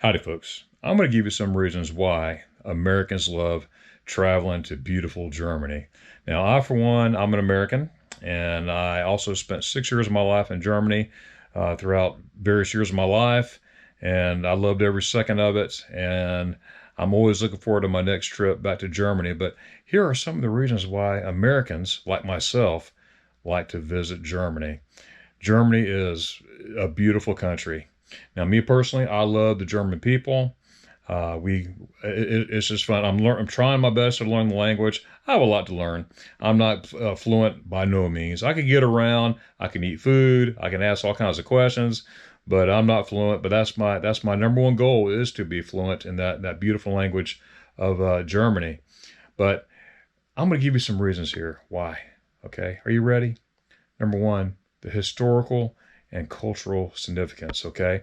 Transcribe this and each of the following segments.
Howdy, folks. I'm going to give you some reasons why Americans love traveling to beautiful Germany. Now, for one, I'm an American, and I also spent 6 years of my life in Germany throughout various years of my life, and I loved every second of it, and I'm always looking forward to my next trip back to Germany. But here are some of the reasons why Americans, like myself, like to visit Germany. Germany is a beautiful country. Now, me personally, I love the German people. It's just fun. I'm trying my best to learn the language. I have a lot to learn. I'm not fluent by no means. I can get around. I can eat food. I can ask all kinds of questions, but I'm not fluent. But that's my number one goal, is to be fluent in that beautiful language of Germany. But I'm going to give you some reasons here why. Okay, are you ready? Number one, the historical and cultural significance. Okay.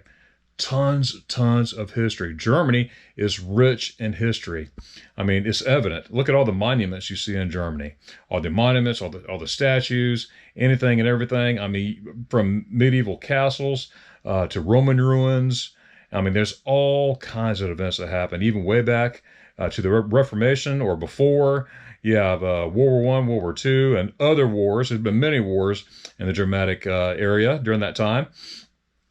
Tons of history. Germany is rich in history. I mean, it's evident. Look at all the monuments you see in Germany. All the monuments, all the statues, anything and everything. I mean, from medieval castles to Roman ruins. I mean, there's all kinds of events that happen, even way back to the Reformation or before. You have World War I, World War II, and other wars. There's been many wars in the Germanic area during that time.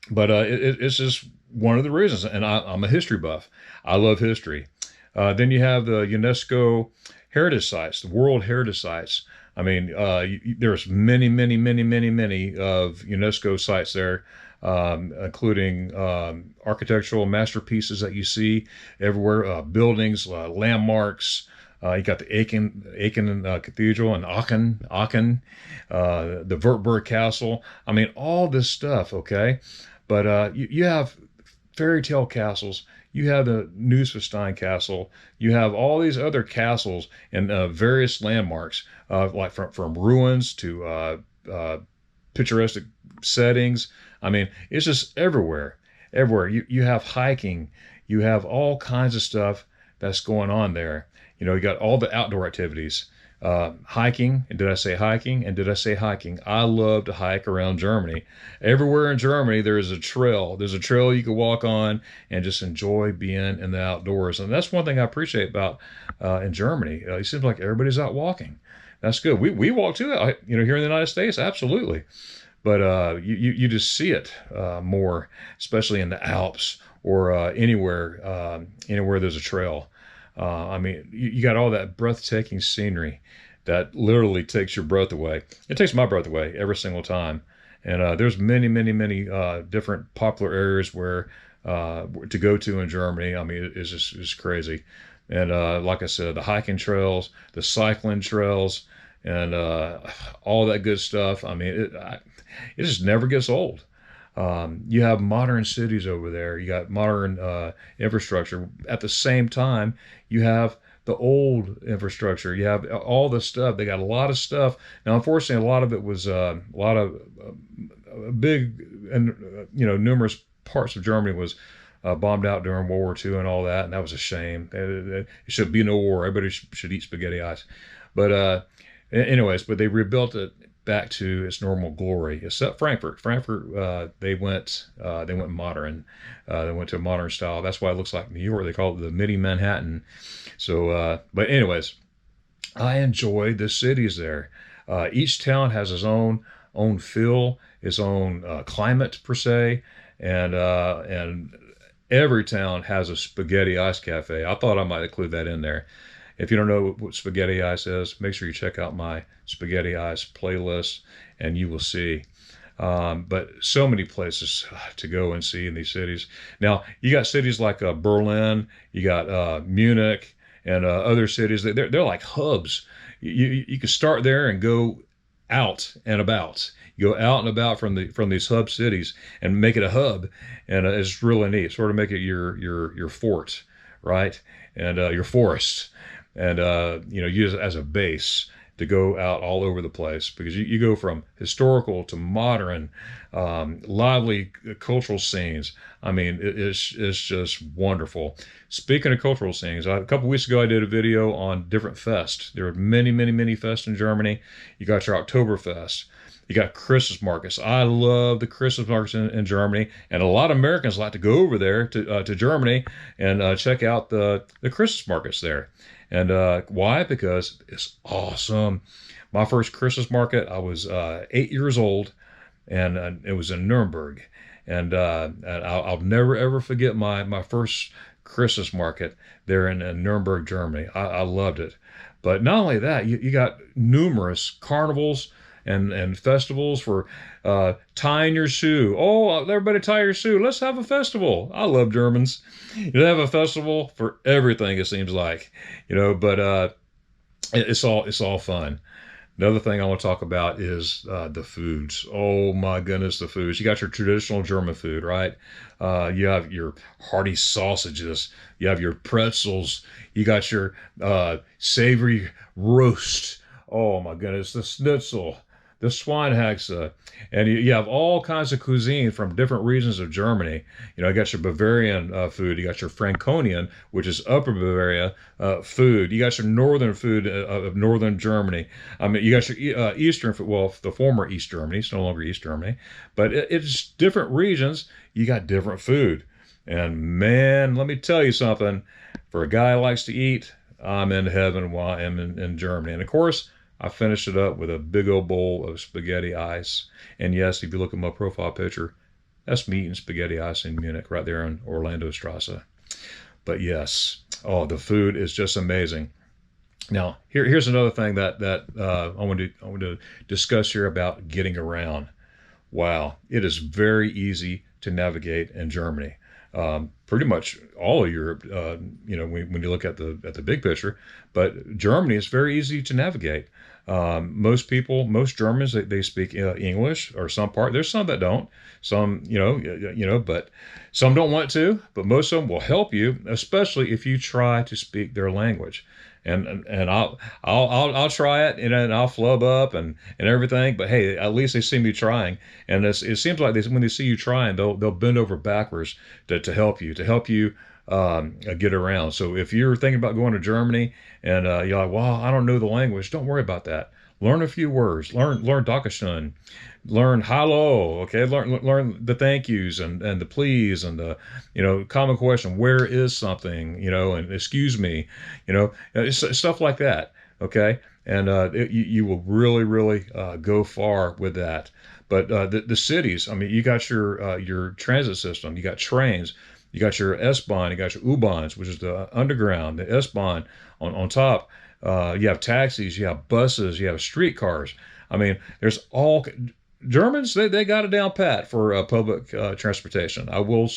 But it's just one of the reasons, and I'm a history buff. I love history. Then you have the UNESCO heritage sites, the World Heritage Sites. I mean, there's many of UNESCO sites there, including architectural masterpieces that you see everywhere, buildings, landmarks. You got the Aachen Cathedral in Aachen, the Württemberg Castle. I mean, all this stuff, okay? But you have fairy tale castles. You have the Neuschwanstein Castle. You have all these other castles and various landmarks, like from ruins to picturesque settings. I mean, it's just everywhere. You have hiking. You have all kinds of stuff that's going on there. You know, you got all the outdoor activities. Hiking, and did I say hiking? And did I say hiking? I love to hike around Germany. Everywhere in Germany, there is a trail. There's a trail you can walk on and just enjoy being in the outdoors. And that's one thing I appreciate about in Germany. It seems like everybody's out walking. That's good. We walk too, here in the United States, absolutely. But you just see it more, especially in the Alps or anywhere there's a trail. I mean, you got all that breathtaking scenery that literally takes your breath away. It takes my breath away every single time. And there's many different popular areas where to go to in Germany. I mean, it's just crazy. And like I said, the hiking trails, the cycling trails, and all that good stuff. I mean, it just never gets old. You have modern cities over there. You got modern infrastructure. At the same time, you have the old infrastructure. You have all the stuff. They got a lot of stuff. Now, unfortunately, a lot of it was a lot of big and numerous parts of Germany was bombed out during World War II and all that, and that was a shame. It should be no war. Everybody should eat spaghetti ice. But anyways, but they rebuilt it back to its normal glory, except Frankfurt. They went modern. They went to a modern style. That's why it looks like New York. They call it the mini Manhattan. So, but anyways, I enjoy the cities there. Each town has its own feel, its own climate per se, and every town has a spaghetti ice cafe. I thought I might include that in there. If you don't know what spaghetti ice is, make sure you check out my spaghetti ice playlist, and you will see. But so many places to go and see in these cities. Now, you got cities like Berlin, you got Munich, and other cities. They're like hubs. You can start there and go out and about. You go out and about from these hub cities and make it a hub, and it's really neat. Sort of make it your fort, right? And your forest. And use it as a base to go out all over the place, because you go from historical to modern, lively cultural scenes. I mean, it's just wonderful. Speaking of cultural scenes, a couple weeks ago I did a video on different fests. There are many fests in Germany. You got your Oktoberfest. You got Christmas markets. I love the Christmas markets in Germany, and a lot of Americans like to go over there to Germany and check out the Christmas markets there. And why? Because it's awesome. My first Christmas market, I was 8 years old, and it was in Nuremberg. And I'll never ever forget my first Christmas market there in Nuremberg, Germany. I loved it. But not only that, you got numerous carnivals and festivals for tying your shoe. Oh, everybody tie your shoe. Let's have a festival. I love Germans. You have a festival for everything, it seems like, but it's all fun. Another thing I want to talk about is the foods. Oh my goodness, the foods. You got your traditional German food, right? You have your hearty sausages. You have your pretzels. You got your savory roast. Oh my goodness, the schnitzel, the Schweinehaxe, and you have all kinds of cuisine from different regions of Germany. You got your Bavarian food. You got your Franconian, which is Upper Bavaria food. You got your northern food of northern Germany. I mean, you got your eastern food. Well, the former East Germany. It's no longer East Germany, but it's different regions. You got different food, and man, let me tell you something. For a guy who likes to eat, I'm in heaven while I'm in Germany, and of course, I finished it up with a big old bowl of spaghetti ice. And yes, if you look at my profile picture, that's me eating spaghetti ice in Munich, right there in Orlando Strasse. But yes, oh, the food is just amazing. Now, here's another thing that I want to discuss here about getting around. Wow, it is very easy to navigate in Germany. Pretty much all of Europe, when you look at the big picture, but Germany is very easy to navigate. Most Germans, they speak English or some part. There's some that don't. Some, but some don't want to. But most of them will help you, especially if you try to speak their language. And I'll try it, and I'll flub up and everything. But hey, at least they see me trying, and it seems like when they see you trying, they'll bend over backwards to help you get around. So if you're thinking about going to Germany and you're like, well, I don't know the language, don't worry about that. Learn a few words. Learn Dankeschön. Learn hello. Okay. Learn the thank yous and the please and the common question. Where is something? And excuse me. It's stuff like that. Okay. And you will really go far with that. But the cities. I mean, you got your transit system. You got trains. You got your S-Bahn, you got your U-Bahns, which is the underground, the S-Bahn on top. You have taxis, you have buses, you have streetcars. I mean, Germans, they got it down pat for public transportation. I will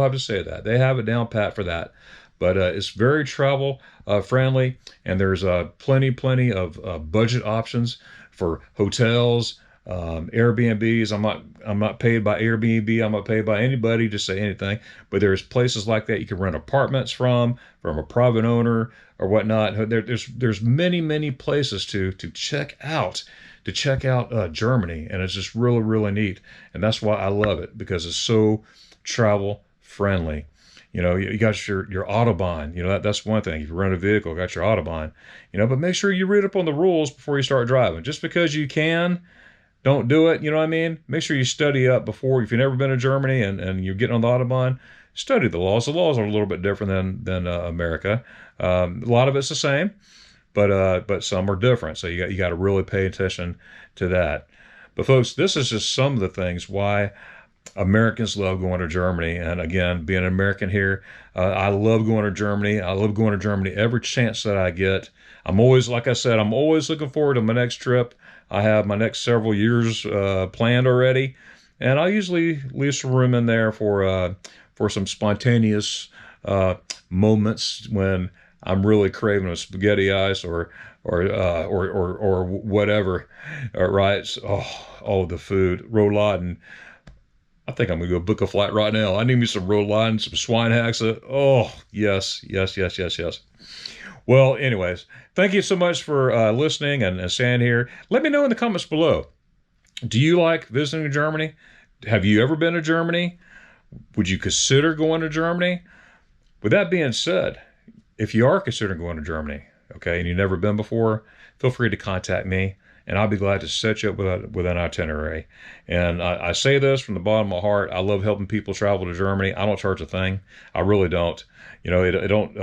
have to say that. They have it down pat for that. But it's very travel friendly, and there's plenty of budget options for hotels, Airbnbs. I'm not paid by Airbnb. I'm not paid by anybody to say anything. But there's places like that you can rent apartments from a private owner or whatnot. There's many places to check out Germany, and it's just really neat. And that's why I love it, because it's so travel friendly. You got your Autobahn. That's one thing. If you rent a vehicle, you got your Autobahn. But make sure you read up on the rules before you start driving. Just because you can, don't do it. You know what I mean? Make sure you study up before. If you've never been to Germany and you're getting on the Autobahn, study the laws. The laws are a little bit different than America. A lot of it's the same, but some are different. So you got to really pay attention to that. But folks, this is just some of the things why Americans love going to Germany. And again, being an American here, I love going to Germany. I love going to Germany every chance that I get. I'm always looking forward to my next trip. I have my next several years planned already, and I usually leave some room in there for some spontaneous moments when I'm really craving a spaghetti ice or whatever. Right? So, the food, rouladen. I think I'm gonna go book a flight right now. I need me some rouladen, some Schweinehaxe. Oh, yes. Well, anyways, thank you so much for listening and staying here. Let me know in the comments below. Do you like visiting Germany? Have you ever been to Germany? Would you consider going to Germany? With that being said, if you are considering going to Germany, okay, and you've never been before, feel free to contact me, and I'll be glad to set you up with an itinerary. And I say this from the bottom of my heart. I love helping people travel to Germany. I don't charge a thing. I really don't. You know, it don't.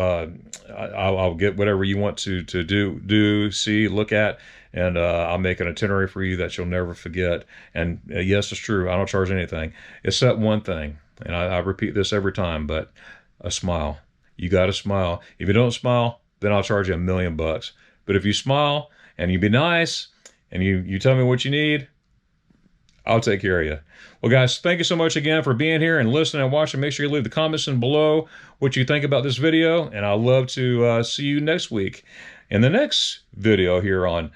I'll get whatever you want to do, see, look at, and I'll make an itinerary for you that you'll never forget. And yes, it's true. I don't charge anything except one thing, and I repeat this every time, but a smile. You got to smile. If you don't smile, then I'll charge you $1,000,000. But if you smile and you be nice and you tell me what you need, I'll take care of you. Well, guys, thank you so much again for being here and listening and watching. Make sure you leave the comments in below what you think about this video, and I'd love to see you next week in the next video here on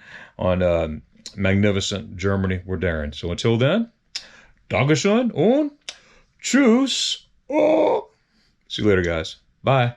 Magnificent Germany with Darion. So until then, Dankeschön und Tschüss. Oh. See you later, guys. Bye.